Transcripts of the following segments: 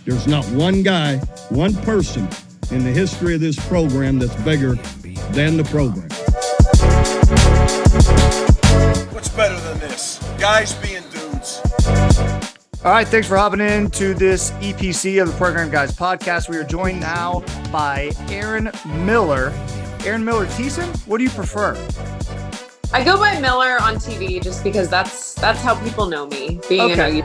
There's not one guy, one person in the history of this program that's bigger than the program. What's better than this? Guys being dudes. All right, thanks for hopping in to this EPC of the Program Guys podcast. We are joined now by Erin Miller. Erin Miller Thiessen, what do you prefer? I go by Miller on TV just because that's how people know me. Being okay.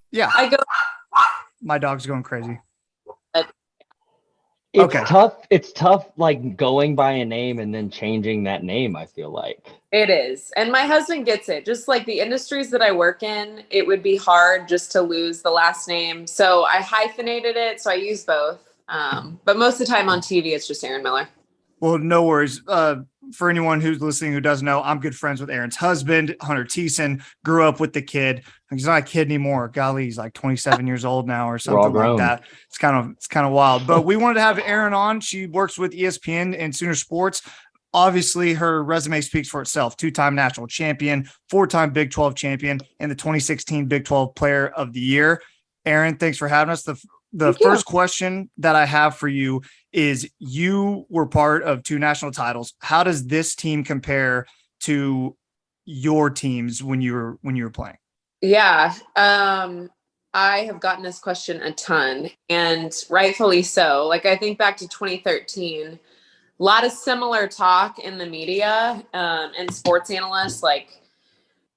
Yeah. I go. My dog's going crazy. It's tough. It's tough, like going by a name and then changing that name, I feel like. It is. And my husband gets it. Just like the industries that I work in, it would be hard just to lose the last name. So I hyphenated it. So I use both. But most of the time on TV, it's just Erin Miller. Well, no worries. For anyone who's listening who doesn't know, I'm good friends with Erin's husband, Hunter Thiessen. Grew up with the kid. He's not a kid anymore. Golly, he's like 27 years old now or something like that. It's kind of wild. But we wanted to have Erin on. She works with ESPN and Sooner Sports. Obviously, her resume speaks for itself. 2-time national champion, 4-time Big 12 champion, and the 2016 Big 12 Player of the Year. Erin, thanks for having us. The first question that I have for you is, you were part of 2 national titles. How does this team compare to your teams when you were playing? Yeah. I have gotten this question a ton, and rightfully so. Like, I think back to 2013, a lot of similar talk in the media and sports analysts. Like,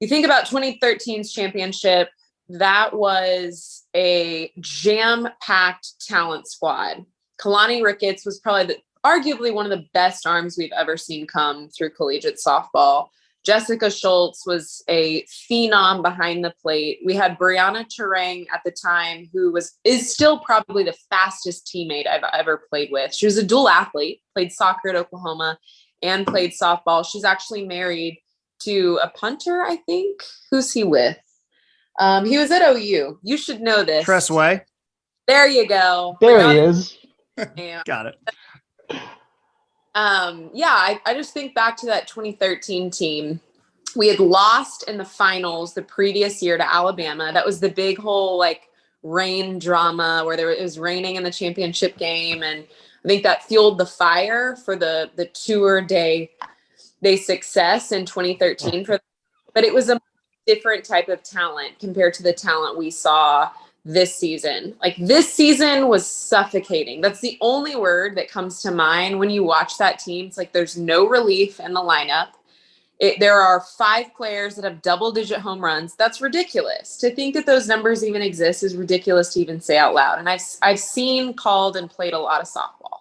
you think about 2013's championship, that was a jam-packed talent squad. Kalani Ricketts was probably arguably one of the best arms we've ever seen come through collegiate softball. Jessica Schultz was a phenom behind the plate. We had Brianna Turang at the time, who is still probably the fastest teammate I've ever played with. She was a dual athlete, played soccer at Oklahoma and played softball. She's actually married to a punter, I think. Who's he with? He was at OU. You should know this. Cressway. There you go. There he is. Yeah. Got it. I just think back to that 2013 team. We had lost in the finals the previous year to Alabama. That was the big whole rain drama where it was raining in the championship game, and I think that fueled the fire for the tour day success in 2013 but it was a different type of talent compared to the talent we saw this season. Like, this season was suffocating. That's the only word that comes to mind when you watch that team. It's like there's no relief in the lineup. There are 5 players that have double-digit home runs. That's ridiculous. To think that those numbers even exist is ridiculous to even say out loud. And I've seen, called, and played a lot of softball.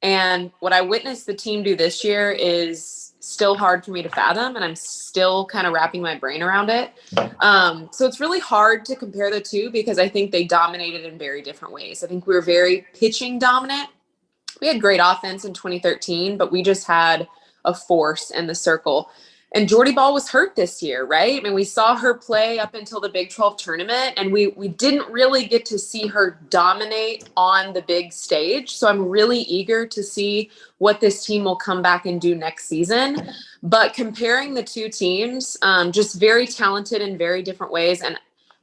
And what I witnessed the team do this year is still hard for me to fathom, and I'm still kind of wrapping my brain around it. So it's really hard to compare the two because I think they dominated in very different ways. I think we were very pitching dominant. We had great offense in 2013, but we just had a force in the circle. And Jordy Ball was hurt this year, right? I mean, we saw her play up until the Big 12 tournament, and we didn't really get to see her dominate on the big stage. So I'm really eager to see what this team will come back and do next season. But comparing the two teams, just very talented in very different ways. And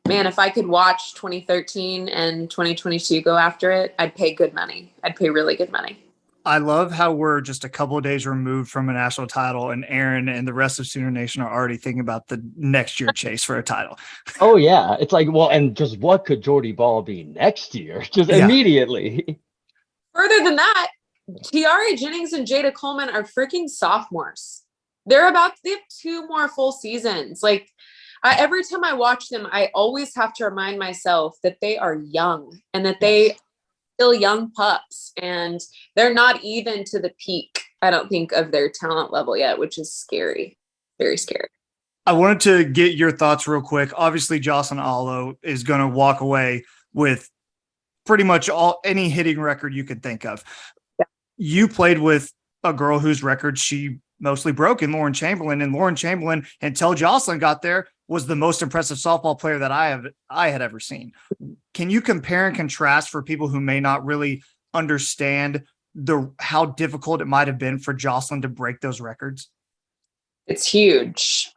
man, if I could watch 2013 and 2022 go after it, I'd pay good money. I'd pay really good money. I love how we're just a couple of days removed from a national title, and Erin and the rest of Sooner Nation are already thinking about the next year chase for a title. Oh yeah. It's like, well, and just what could Jordy Ball be next year? Just immediately. Further than that, Tiare Jennings and Jada Coleman are freaking sophomores. They have 2 more full seasons. Like, every time I watch them, I always have to remind myself that they are young and that they still young pups, and they're not even to the peak, I don't think, of their talent level yet, which is scary. Very scary. I wanted to get your thoughts real quick. Obviously, Jocelyn Allo is going to walk away with pretty much any hitting record you could think of. Yeah. You played with a girl whose record she mostly broke in Lauren Chamberlain, and Lauren Chamberlain, until Jocelyn got there, was the most impressive softball player that I had ever seen. Can you compare and contrast for people who may not really understand how difficult it might have been for Jocelyn to break those records? It's huge.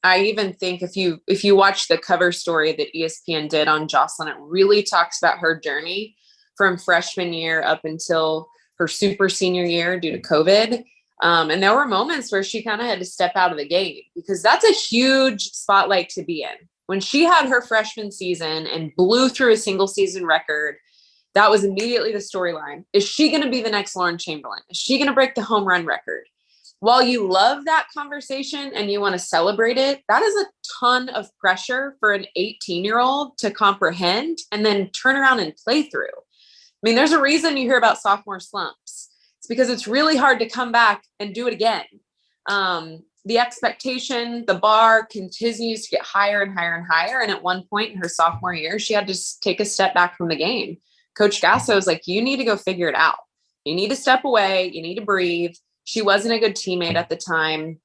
I even think if you watch the cover story that ESPN did on Jocelyn, it really talks about her journey from freshman year up until her super senior year due to COVID. And there were moments where she kind of had to step out of the game, because that's a huge spotlight to be in. When she had her freshman season and blew through a single season record, that was immediately the storyline. Is she going to be the next Lauren Chamberlain? Is she going to break the home run record? While you love that conversation and you want to celebrate it, that is a ton of pressure for an 18-year-old to comprehend and then turn around and play through. I mean, there's a reason you hear about sophomore slumps. It's because it's really hard to come back and do it again. The expectation, the bar continues to get higher and higher and higher. And at one point in her sophomore year, she had to take a step back from the game. Coach Gasso was like, you need to go figure it out. You need to step away. You need to breathe. She wasn't a good teammate at the time.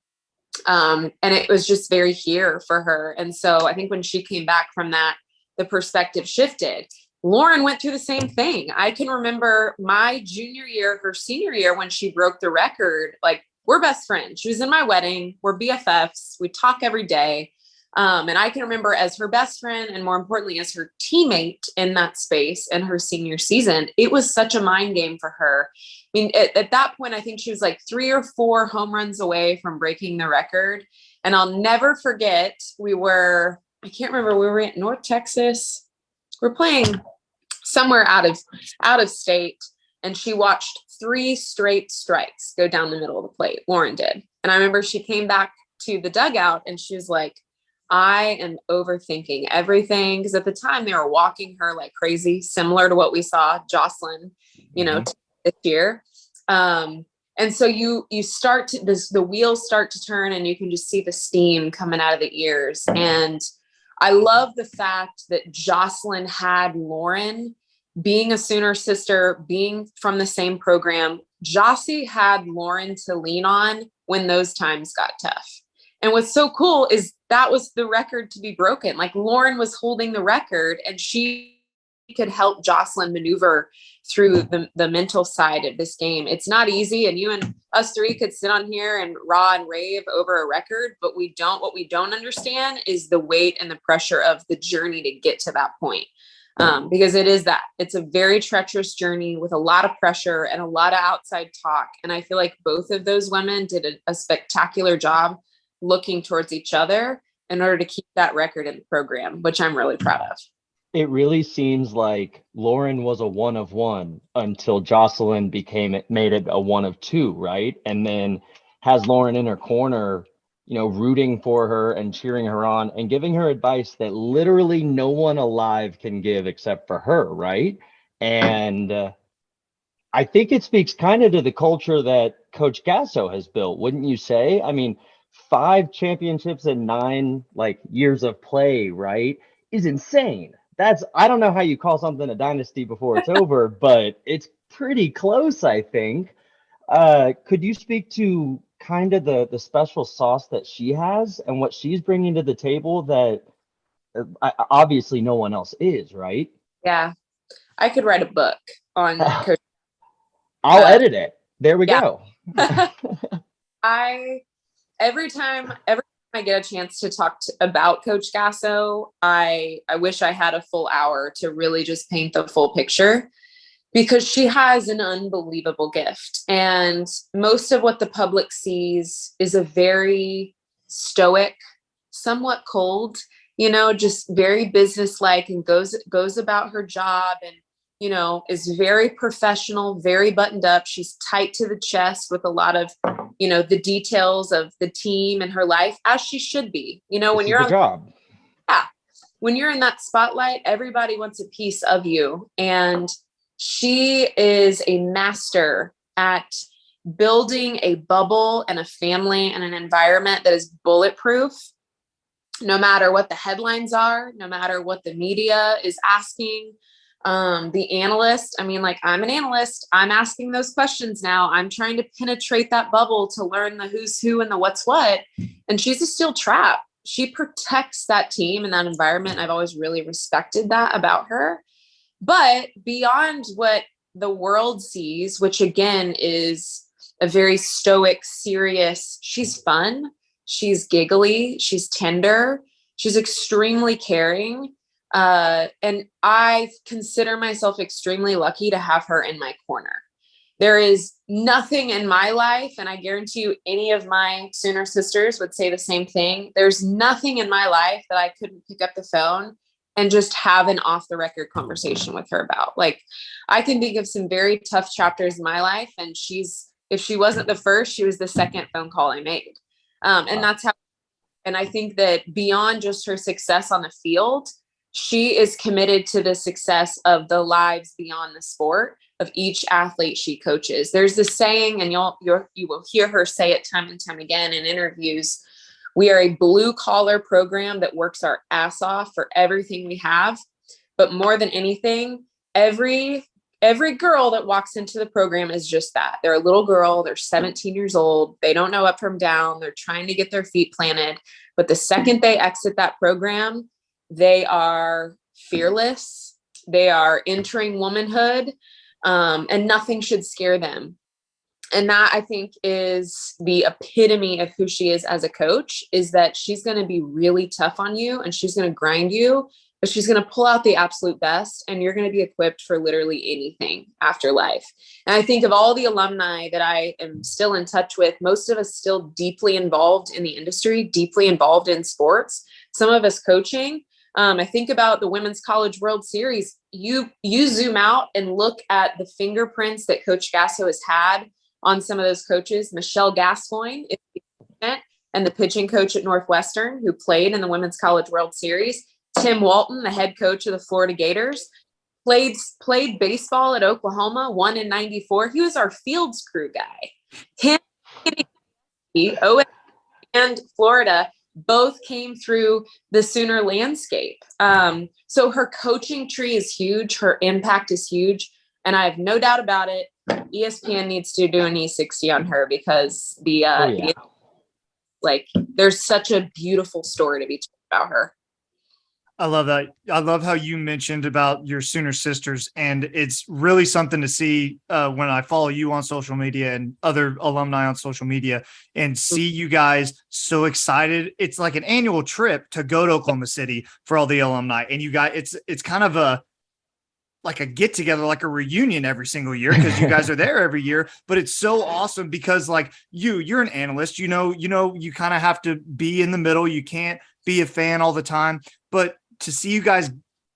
And it was just very here for her. And so I think when she came back from that, the perspective shifted. Lauren went through the same thing. I can remember my junior year, her senior year, when she broke the record, like, we're best friends. She was in my wedding. We're BFFs. We talk every day. And I can remember as her best friend, and more importantly, as her teammate in that space in her senior season, it was such a mind game for her. I mean, at that point, I think she was like 3 or 4 home runs away from breaking the record. And I'll never forget, I can't remember, we were in North Texas. We're playing somewhere out of state. And she watched 3 straight strikes go down the middle of the plate. Lauren did. And I remember she came back to the dugout and she was like, I am overthinking everything. Because at the time they were walking her like crazy, similar to what we saw Jocelyn, this year. And so you start to, the wheels start to turn and you can just see the steam coming out of the ears. And I love the fact that Jocelyn had Lauren, being a Sooner sister, being from the same program. Jossie had Lauren to lean on when those times got tough. And what's so cool is that was the record to be broken. Like, Lauren was holding the record and she could help Jocelyn maneuver through the mental side of this game. It's not easy. And you and us 3 could sit on here and raw and rave over a record, but what we don't understand is the weight and the pressure of the journey to get to that point. Because it's a very treacherous journey with a lot of pressure and a lot of outside talk. And I feel like both of those women did a spectacular job looking towards each other in order to keep that record in the program, which I'm really proud of. It really seems like Lauren was a 1 of 1 until Jocelyn made it a 1 of 2, right? And then has Lauren in her corner, rooting for her and cheering her on and giving her advice that literally no one alive can give except for her, right? And I think it speaks kind of to the culture that Coach Gasso has built, wouldn't you say? I mean, 5 championships and 9 years of play, right, is insane. I don't know how you call something a dynasty before it's over, but it's pretty close, I think. Could you speak to kind of the special sauce that she has and what she's bringing to the table that obviously no one else is, right? Yeah. I could write a book on Coach. I'll edit it. There we go. Every time I get a chance to talk about Coach Gasso, I wish I had a full hour to really just paint the full picture, because she has an unbelievable gift. And most of what the public sees is a very stoic, somewhat cold, just very businesslike, and goes about her job and, is very professional, very buttoned up. She's tight to the chest with a lot of, the details of the team and her life, as she should be. When you're on the job. Yeah. When you're in that spotlight, everybody wants a piece of you. And she is a master at building a bubble and a family and an environment that is bulletproof, no matter what the headlines are, no matter what the media is asking. The analyst, I'm an analyst. I'm asking those questions now. I'm trying to penetrate that bubble to learn the who's who and the what's what. And she's a steel trap. She protects that team and that environment. I've always really respected that about her. But beyond what the world sees, which again is a very stoic, serious, she's fun. She's giggly. She's tender. She's extremely caring. And I consider myself extremely lucky to have her in my corner. There is nothing in my life, and I guarantee you any of my Sooner sisters would say the same thing. There's nothing in my life that I couldn't pick up the phone and just have an off the record conversation with her about. Like, I can think of some very tough chapters in my life, and if she wasn't the first, she was the second phone call I made. And that's how, and I think that beyond just her success on the field, she is committed to the success of the lives beyond the sport of each athlete she coaches. There's this saying, and you will hear her say it time and time again in interviews. We are a blue collar program that works our ass off for everything we have. But more than anything, every girl that walks into the program is just that. They're a little girl. They're 17 years old. They don't know up from down. They're trying to get their feet planted. But the second they exit that program, they are fearless. They are entering womanhood, and nothing should scare them. And that, I think, is the epitome of who she is as a coach, is that she's going to be really tough on you and she's going to grind you, but she's going to pull out the absolute best, and you're going to be equipped for literally anything after life. And I think of all the alumni that I am still in touch with, most of us still deeply involved in the industry, deeply involved in sports, some of us coaching. I think about the Women's College World Series. You zoom out and look at the fingerprints that Coach Gasso has had on some of those coaches. Michelle Gascoigne is and the pitching coach at Northwestern, who played in the Women's College World Series. Tim Walton, the head coach of the Florida Gators, played baseball at Oklahoma, won in '94. He was our fields crew guy. Him, Owen, and Florida both came through the Sooner landscape. So her coaching tree is huge. Her impact is huge. And I have no doubt about it. ESPN needs to do an E60 on her, because there's such a beautiful story to be told about her. I love that. I love how you mentioned about your Sooner sisters, and it's really something to see when I follow you on social media and other alumni on social media and see you guys so excited. It's like an annual trip to go to Oklahoma City for all the alumni, and you guys, it's kind of a get together, like a reunion every single year, because you guys are there every year. But it's so awesome because like you're an analyst, you kind of have to be in the middle. You can't be a fan all the time, but to see you guys,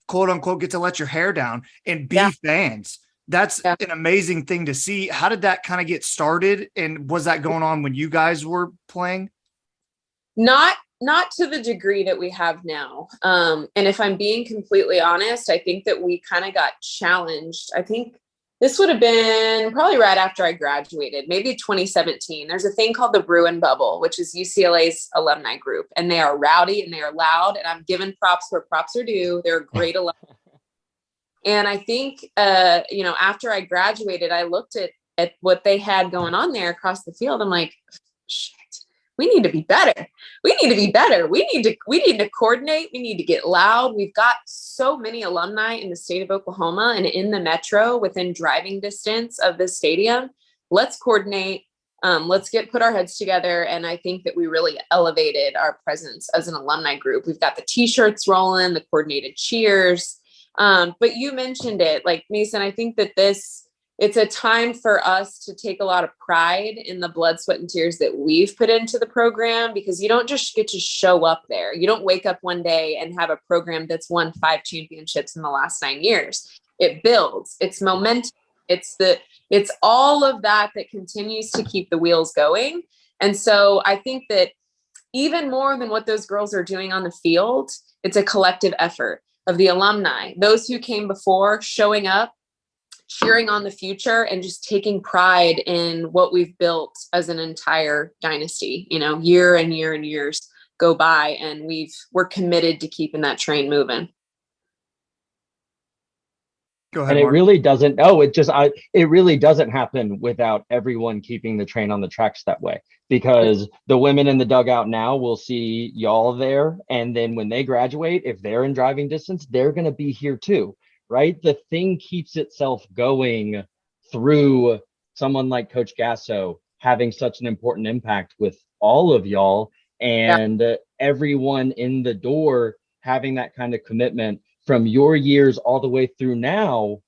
quote unquote, get to let your hair down and be fans, that's an amazing thing to see. How did that kind of get started? And was that going on when you guys were playing? Not to the degree that we have now. And if I'm being completely honest, I think that we kind of got challenged. I think this would have been probably right after I graduated, maybe 2017. There's a thing called the Bruin Bubble, which is UCLA's alumni group, and they are rowdy and they are loud, and I'm giving props where props are due. They're a great alumni. And I think, after I graduated, I looked at what they had going on there across the field. I'm like, shit, we need to be better. We need to be better. We need to coordinate. We need to get loud. We've got so many alumni in the state of Oklahoma and in the metro within driving distance of this stadium. Let's coordinate. Let's put our heads together. And I think that we really elevated our presence as an alumni group. We've got the t-shirts rolling, the coordinated cheers. But you mentioned it, like, Mason, I think that it's a time for us to take a lot of pride in the blood, sweat, and tears that we've put into the program, because you don't just get to show up there. You don't wake up one day and have a program that's won 5 championships in the last 9 years. It builds, it's momentum. It's all of that continues to keep the wheels going. And so I think that even more than what those girls are doing on the field, it's a collective effort of the alumni, those who came before, showing up, cheering on the future, and just taking pride in what we've built as an entire dynasty. Year and year and years go by, and we're committed to keeping that train moving. Go ahead. And Mark. it really doesn't. No, it really doesn't happen without everyone keeping the train on the tracks that way. Because the women in the dugout now will see y'all there, and then when they graduate, if they're in driving distance, they're going to be here too. Right? The thing keeps itself going through someone like Coach Gasso having such an important impact with all of y'all. and everyone in the door having that kind of commitment from your years all the way through now.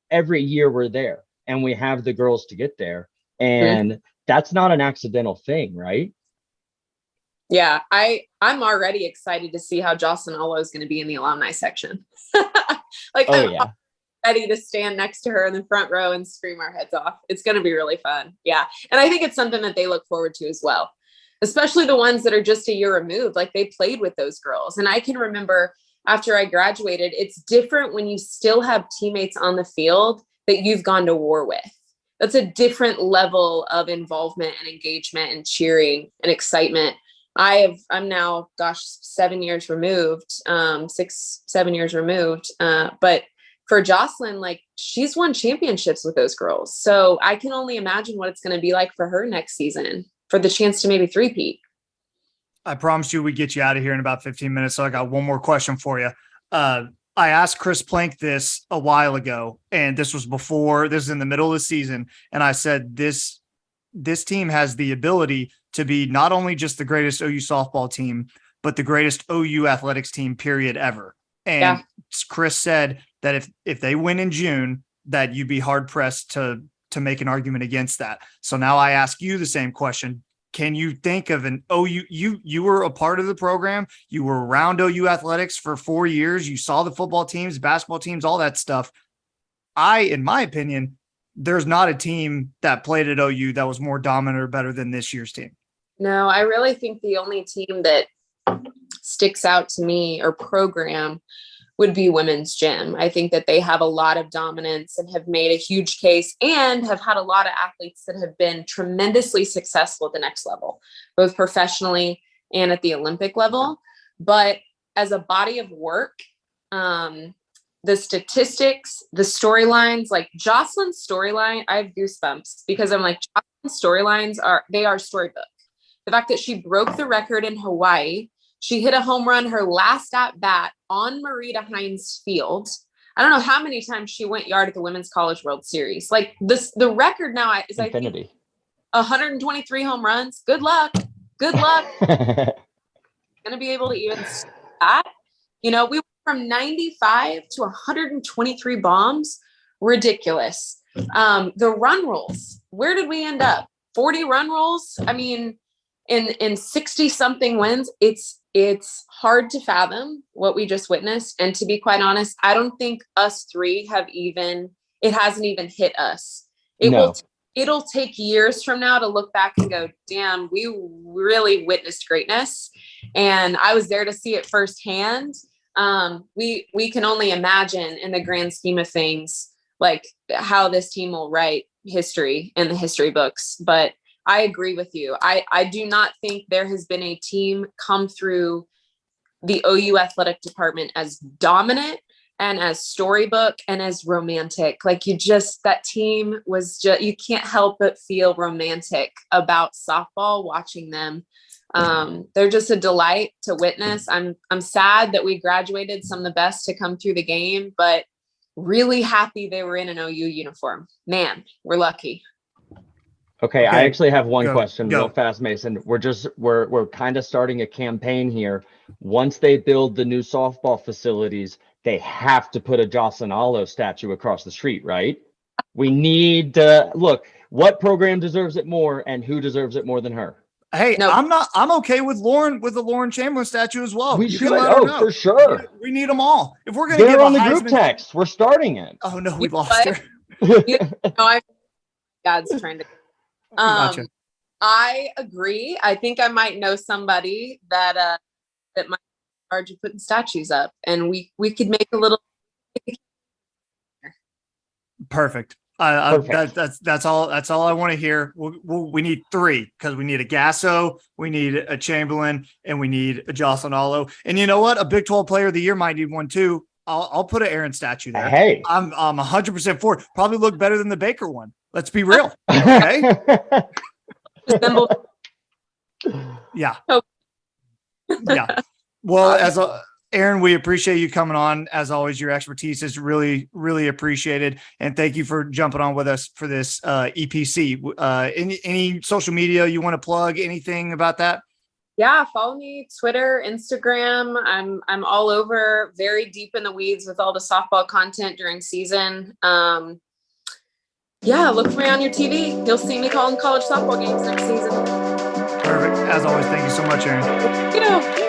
Every year we're there and we have the girls to get there, and that's not an accidental thing, right? Yeah, I'm already excited to see how Jocelyn Allo is going to be in the alumni section. I'm ready to stand next to her in the front row and scream our heads off. It's going to be really fun. Yeah. And I think it's something that they look forward to as well, especially the ones that are just a year removed. Like, they played with those girls. And I can remember after I graduated, it's different when you still have teammates on the field that you've gone to war with. That's a different level of involvement and engagement and cheering and excitement. I'm now, 7 years removed, 6-7 years removed. But for Jocelyn, like, she's won championships with those girls. So I can only imagine what it's going to be like for her next season, for the chance to maybe three-peat. I promised you we'd get you out of here in about 15 minutes. So I got one more question for you. I asked Chris Plank this a while ago, and this was in the middle of the season. And I said, this team has the ability to be not only just the greatest OU softball team, but the greatest OU athletics team period ever. And Chris said that if they win in June, that you'd be hard pressed to make an argument against that. So now I ask you the same question. Can you think of an OU? You were a part of the program. You were around OU athletics for 4 years. You saw the football teams, basketball teams, all that stuff. In my opinion, there's not a team that played at OU that was more dominant or better than this year's team. No, I really think the only team that sticks out to me, or program, would be women's gym. I think that they have a lot of dominance and have made a huge case, and have had a lot of athletes that have been tremendously successful at the next level, both professionally and at the Olympic level. But as a body of work, the statistics, the storylines, like Jocelyn's storyline, I have goosebumps because I'm like, Jocelyn's storylines are storybook. The fact that she broke the record in Hawaii, she hit a home run her last at bat on Marita Hines Field. I don't know how many times she went yard at the Women's College World Series. Like, the record now is infinity. I think 123 home runs. Good luck. Going to be able to even see that. We went from 95 to 123 bombs. Ridiculous. The run rules. Where did we end up? 40 run rules. I mean, in 60 something wins, it's hard to fathom what we just witnessed. And to be quite honest, I don't think us three it hasn't even hit us. It'll take years from now to look back and go, damn, we really witnessed greatness. And I was there to see it firsthand. We can only imagine, in the grand scheme of things, like, how this team will write history in the history books. But I agree with you. I do not think there has been a team come through the OU athletic department as dominant and as storybook and as romantic. Like, that team was just, you can't help but feel romantic about softball watching them. They're just a delight to witness. I'm sad that we graduated some of the best to come through the game, but really happy they were in an OU uniform. Man, we're lucky. Okay, I actually have one question Go. real fast, Mason. We're kind of starting a campaign here. Once they build the new softball facilities, they have to put a Jocelyn Allo statue across the street, right? We need to look, what program deserves it more, and who deserves it more than her? Hey, No. I'm okay with the Lauren Chamberlain statue as well. We should. Oh, for sure. We need them all. If we're going to They're give on the Heisman group text. We're starting it. Oh no, we lost her. God's trying to. Gotcha. I agree. I think I might know somebody that might be in charge of putting statues up, and we could make a little. Perfect. Perfect. That's all I want to hear. We need 3, because we need a Gasso, we need a Chamberlain, and we need a Jocelyn Allo. And you know what? A Big 12 Player of the Year might need one too. I'll put an Erin statue there. Hey, I'm 100% for it. Probably look better than the Baker one. Let's be real. Okay. Yeah. Yeah. Well, Erin, we appreciate you coming on. As always, your expertise is really, really appreciated. And thank you for jumping on with us for this EPC. Any social media you want to plug, anything about that? Yeah, follow me, Twitter, Instagram. I'm all over, very deep in the weeds with all the softball content during season. Yeah, look for me on your TV. You'll see me calling college softball games next season. Perfect. As always, thank you so much, Erin. Thank you.